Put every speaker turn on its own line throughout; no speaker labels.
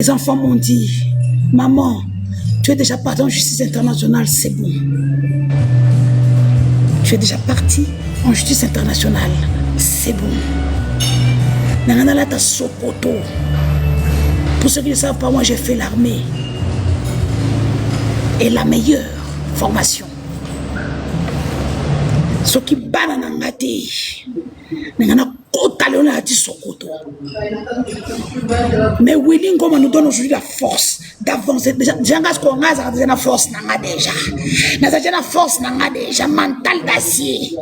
Les enfants m'ont dit, maman, tu es déjà parti en justice internationale, c'est bon. Tu es déjà parti en justice internationale, c'est bon. Nanana ta Sokoto. Pour ceux qui ne savent pas, moi j'ai fait l'armée. Et la meilleure formation. Ce qui bat dans ngati. Nanana kota leona ati Sokoto. Mais Willing comme nous donne aujourd'hui la force d'avancer. Déjà ce qu'on a, c'est la force nanga déjà. N'a la force nanga déjà mental d'acier.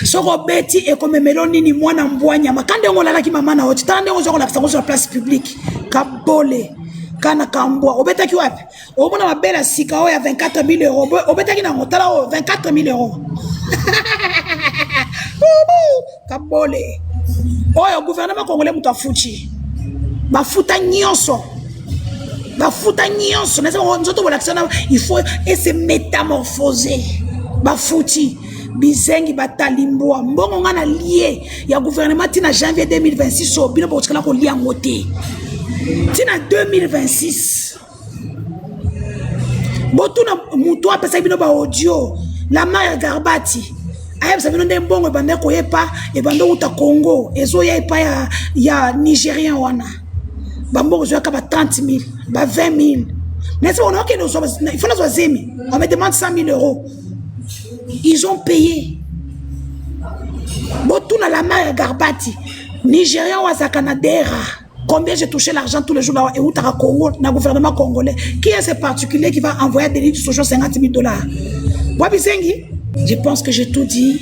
Ce qu'on bêti et comme meloni ni moi n'amboigne. Ma quand on l'a qui maman na hoti. Tant on sur la place publique. Kabole. Kana kambwa. Obeta ki wapi. Obona mabela sika o ya 24 000 euros. Obeta ki na ngotala o 24 000 euros. Kabole. Oh, le gouvernement congolais m'a foutu. Ma fouta nyonso. Ma fouta nyonso. Il faut se métamorphoser. Ma fouti. Bizengi batalimboa. Mbongo ngana lié. Ya gouvernement tina janvier 2026. Au bino bochkala ko lié ngote. Tina 2026. Botuna mutu apesa bino ba audio. La mère Garbati. Aïe, ça vient d'un bon et bandé koye pas et bandé outa Congo et zo ya pas ya Nigérien wana. Bambo zo ka 30 000, 20 000. Mais c'est on a que nous sommes il faut nous zemi. On me demande 100 000 euros. Ils ont payé. Botuna la mère Garbati. Nigérien wa za Canadera. Combien j'ai touché l'argent tous les jours là et où t'as Congo, dans le gouvernement congolais. Qui est ce particulier qui va envoyer des livres sur 50 000 $? Wabisengi? Je pense que j'ai tout dit.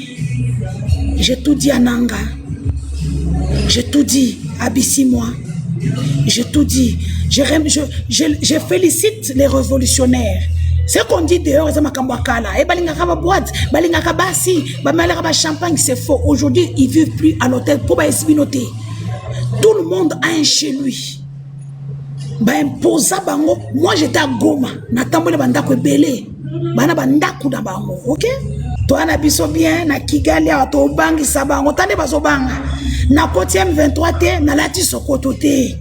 J'ai tout dit à Nanga. J'ai tout dit à Bissimois. J'ai tout dit. Je félicite les révolutionnaires. Ce qu'on dit dehors, c'est Makambakala. Et Balingaka boîte, Balingaka bassi, Bamalera champagne, c'est faux. Aujourd'hui, ils ne vivent plus à l'hôtel pour noter. Tout le monde a un chez lui. Imposa bango. Moi, j'étais à Goma. Natambole bandako belé. Bana bandaku da bango, ok? Toi na biso bien na Kigali a to bangi sabango tande bazo banga na côté M23 te na lati Sokoto te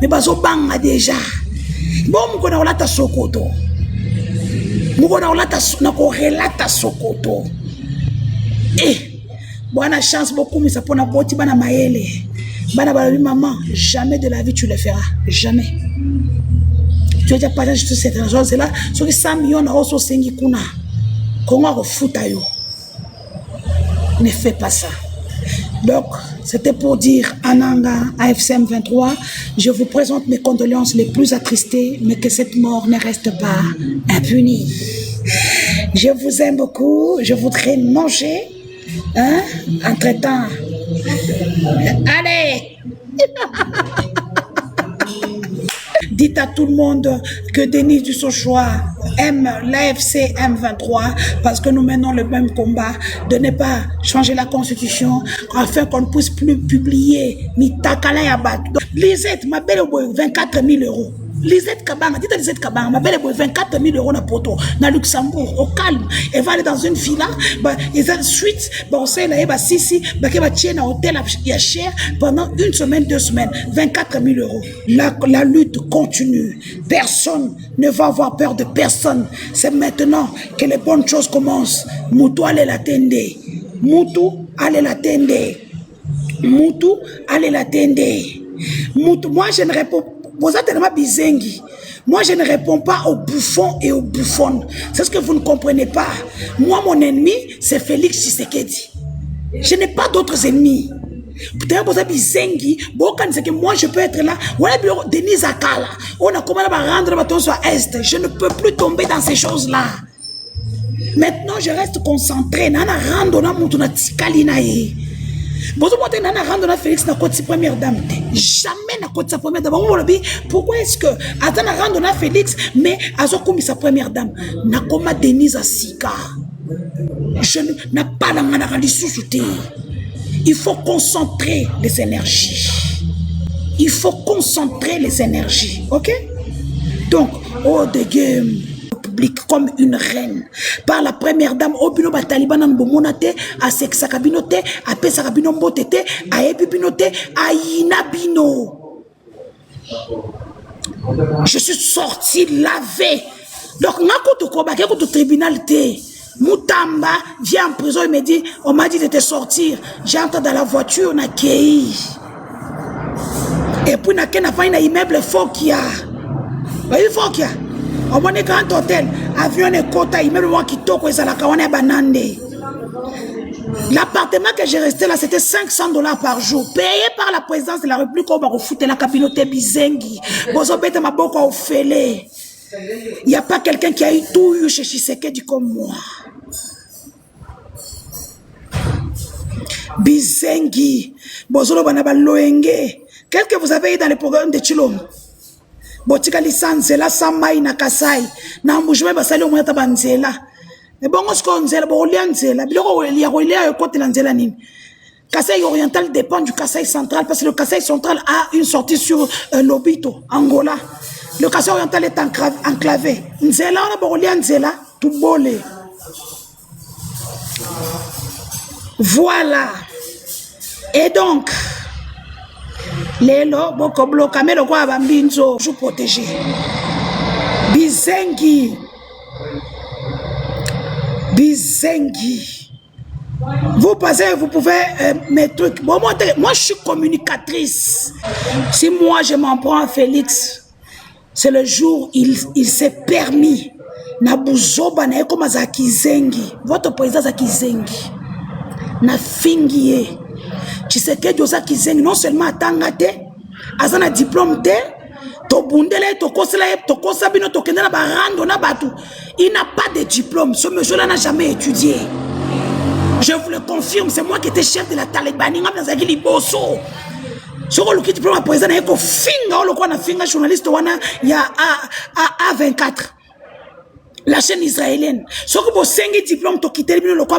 mais bazo banga déjà bon muko na olata Sokoto muko na olata na ko relata Sokoto bonne chance beaucoup mais ça pona boti bana maele bana balobi maman jamais de la vie tu le feras jamais tu as déjà partagé toute cette raison c'est là sur les 100 millions na oso sengi kuna. Comment refouta yo? Ne fais pas ça. Donc, c'était pour dire Ananga, AFCM 23, je vous présente mes condoléances les plus attristées, mais que cette mort ne reste pas impunie. Je vous aime beaucoup, je voudrais manger, hein, entre-temps. Allez! Dites à tout le monde que Denis Dussochoa aime l'AFC M23 parce que nous menons le même combat de ne pas changer la constitution afin qu'on ne puisse plus publier Mitakala Yabat. Lisette, ma belle 24 000 euros. Lisette Kabanga, dites à Lisette Kabanga, ma belle 24 000 euros na poto, na Luxembourg, au calme. Elle va aller dans une villa, et ensuite, on sait là, si, elle va tirer un hôtel à cher pendant une semaine, 2 semaines, 24 000 euros. La lutte continue. Personne ne va avoir peur de personne. C'est maintenant que les bonnes choses commencent. Moutou allez l'attendre. Moutou allez l'attendre. Moutou allez l'attendre. Moutou, moi je ne réponds pas. Vous êtes tellement bizengi. Moi, je ne réponds pas aux bouffons et aux bouffonnes. C'est ce que vous ne comprenez pas. Moi, mon ennemi, c'est Félix Tshisekedi. Je n'ai pas d'autres ennemis. Peut-être que vous êtes bizengi. Moi, je peux être là. Voilà, Denis Akala. On a commencé à rendre le bâton sur Est. Je ne peux plus tomber dans ces choses-là. Maintenant, je reste concentré. Nana rando na mutu na tikali na ye. Félix n'a pas de première dame. Jamais n'a pas de sa première dame. Pourquoi est-ce que Atana randona Félix, mais Azokoumi sa première dame n'a pas Denise Asika. Je n'ai pas la manarali sous-souté. Il faut concentrer les énergies. Il faut concentrer les énergies. Ok? Donc, oh, de game. Comme une reine par la première dame au bino ba taliban en bomonate a sexa kabinote a pesa kabino mbotete a epipinote a inabino Je suis sorti lavé. Donc, quand au tribunal, Moutamba vient en prison, il me dit, on m'a dit de te sortir. J'entre dans la voiture, on a accueilli. Et puis, on a fait un immeuble fort qu'il y a. Il faut qu'il y a. On a un grand hôtel, avion et quota, immeuble qui toque, et ça la kawane banande. L'appartement que j'ai resté là, c'était $500 par jour, payé par la présidence de la République. On va foutre la communauté Bizengi. Bozobete maboko au fêlé. Il n'y a pas quelqu'un qui a eu tout eu chez Tshisekedi comme moi. Bizengi. Bozolo banaba loenge. Qu'est-ce que vous avez eu dans le programme de Chilom? Botika licence, la samai na kasai. Na mbujwe basali au mweta banzela. Mais bon, ce qu'on dit, le Kasaï oriental dépend du Kasaï central parce que le Kasaï central a une sortie sur Lobito, Angola. Le Kasaï oriental est enclavé. Nzela, on a Nzela, tout bolé. Voilà. Et donc, Lélo, Boko Bloka, mais le roi Bambinzo, je protégé. Bizengi. Bizengi. Vous passez, vous pouvez mes trucs. Bon, moi, je suis communicatrice. Si moi, je m'en prends à Félix, c'est le jour où il s'est permis. Nabuzoba na eko mazaki zengi. Votre président Zaki Zengi. Na fingiye. Tshisekedi Ozaki Zengi non seulement atangate, azana diplôme te, to bundele, to kosela, to kosabino, to kendela barando na batu. Il n'a pas de diplôme. Ce monsieur-là n'a jamais étudié. Je vous le confirme, c'est moi qui étais chef de la Talibanie. Il y a A24, la chaîne israélienne. Si vous avez un diplôme, vous quittez le quoi,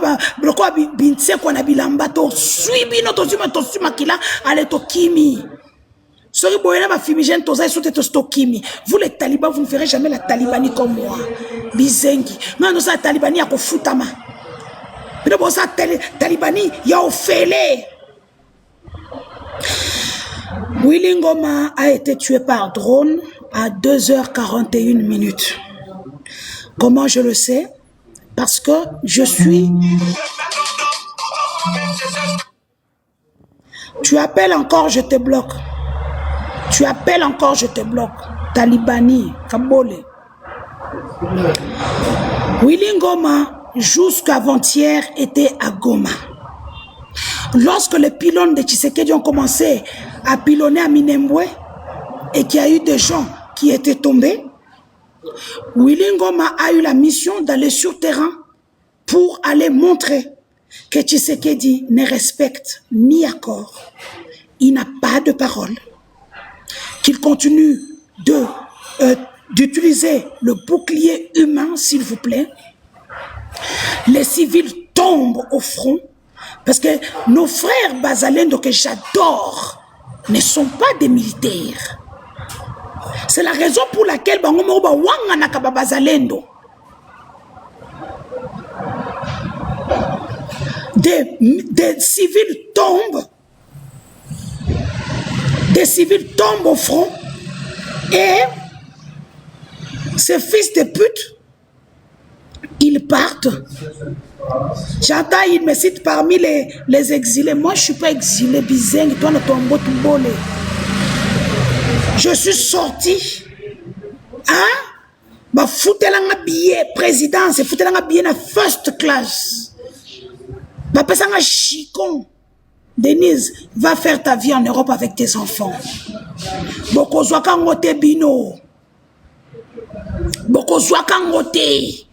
vous les talibans, vous ne ferez jamais la talibanie comme moi. Bizengi. Mais nous, la talibanie, il y a foutama. Mais nous, la talibanie, il y a Ophélie. Willy Ngoma a été tué par drone à 2h41. Comment je le sais? Parce que je suis... Tu appelles encore, je te bloque. Tu appelles encore, je te bloque. Talibani, Kabole. Willy Ngoma, jusqu'avant-hier, était à Goma. Lorsque les pylônes de Tshisekedi ont commencé à pylonner à Minembwe et qu'il y a eu des gens qui étaient tombés, Willy Ngoma a eu la mission d'aller sur terrain pour aller montrer que Tshisekedi ne respecte ni accord, il n'a pas de parole, qu'il continue d'utiliser le bouclier humain, s'il vous plaît. Les civils tombent au front parce que nos frères Bazalendo que j'adore ne sont pas des militaires. C'est la raison pour laquelle Bazalendo des civils tombent. Des civils tombent au front et ces fils de pute, ils partent. J'entends, ils me citent parmi les exilés. Moi, je ne suis pas exilé, Bizeng, toi, ne tombe tout bolé. Je suis sorti. Hein? Bah, foutez-la billet, présidence, foutez-la billet na first class. Bah, pesa chicon. Denise, va faire ta vie en Europe avec tes enfants. Boko zwaka ngote bino. Boko zwaka ngote.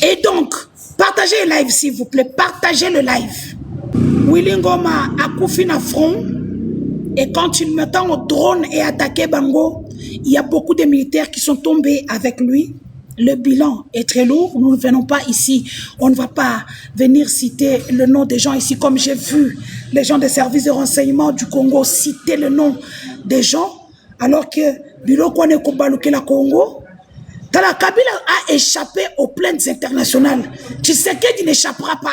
Et donc, partagez le live s'il vous plaît. Partagez le live. Willy Ngoma a couffé na front. Et quand il m'attend au drone et attaqué Bango, il y a beaucoup de militaires qui sont tombés avec lui. Le bilan est très lourd. Nous ne venons pas ici. On ne va pas venir citer le nom des gens ici. Comme j'ai vu les gens des services de renseignement du Congo citer le nom des gens. Alors que Bilo Kwane Kobaluke la Congo, Tala Kabila a échappé aux plaintes internationales. Tshisekedi n'échappera pas.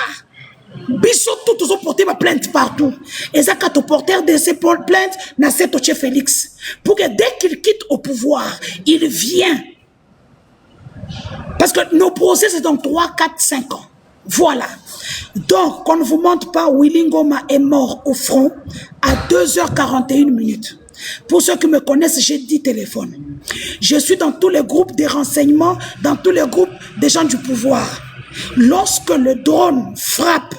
Biso tous ont porté ma plainte partout. Et ça, quand on porteur de ces plaintes, n'a cette chef Félix. Pour que dès qu'il quitte au pouvoir, il vient. Parce que nos procès, c'est dans 3, 4, 5 ans. Voilà. Donc, qu'on ne vous montre pas, Willy Ngoma est mort au front à 2h41 minutes. Pour ceux qui me connaissent, j'ai 10 téléphones. Je suis dans tous les groupes des renseignements, dans tous les groupes des gens du pouvoir. Lorsque le drone frappe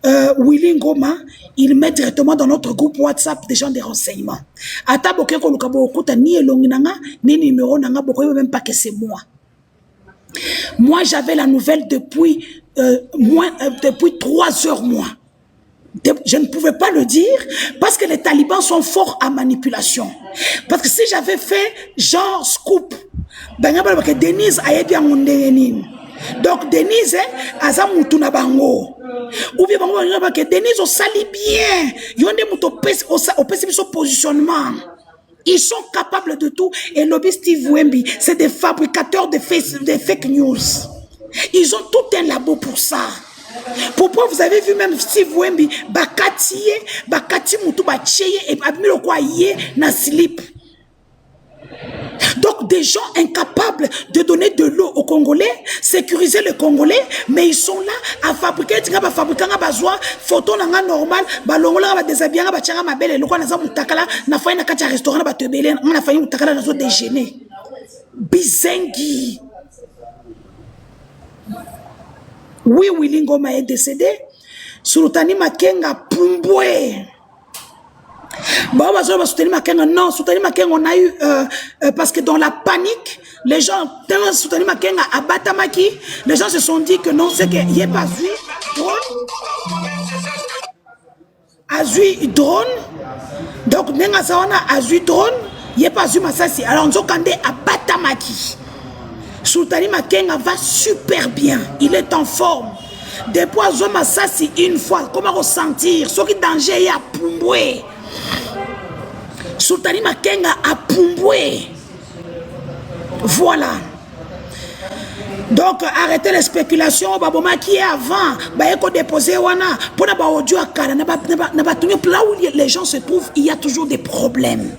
Willy Ngoma, il met directement dans notre groupe WhatsApp des gens des renseignements. Ata boke ko lukabo okuta ni elonginanga ni numéro nanga boko même pas que c'est moi. Moi j'avais la nouvelle depuis 3 heures moins. Je ne pouvais pas le dire parce que les talibans sont forts à manipulation. Parce que si j'avais fait genre scoop, Denise a bien mon déni. Donc Denise aza mutu na bango. Ou bien que Denise au sali bien. Yonde mutu au pessimisme positionnement. Ils sont capables de tout. Et lobby Steve Wemby, c'est des fabricateurs de fake news. Ils ont tout un labo pour ça. Pourquoi vous avez vu même Steve Wemby, bakati mutu bacheye et abimilo kwa yé na slip. Donc des gens incapables de donner de l'eau aux Congolais, sécuriser les Congolais, mais ils sont là à fabriquer, fabriquer un besoin, photo nanga normal, balongola ba déshabiller ba tianga ma belle, lokwa na za mutakala na fayi na kati restaurant ba tebele, na fayi mutakala na zo déjeuner. Bizengi. Oui, Willy Ngoma est décédé. Sultani Makenga Pumbwe. Non, Sultani Makenga, on a eu parce que dans la panique, les gens, tellement Sultani Makenga à Batamaki, les gens se sont dit que non, c'est qu'il n'y a pas vu drone. Donc, Nenga Sawana a vu drone, il n'y a pas vu Massassi. Alors, on a à Batamaki. Sultani Makenga va super bien. Il est en forme. Depuis Azoma Sassi une fois, comment ressentir? Ce qui est danger est à Pumbwe. Sultani Makenga à Pumbwe. Voilà. Donc arrêtez les spéculations. Baboma qui est avant. Baeko déposé wana. Pour na ba audio à Kala. Là où les gens se trouvent, il y a toujours des problèmes.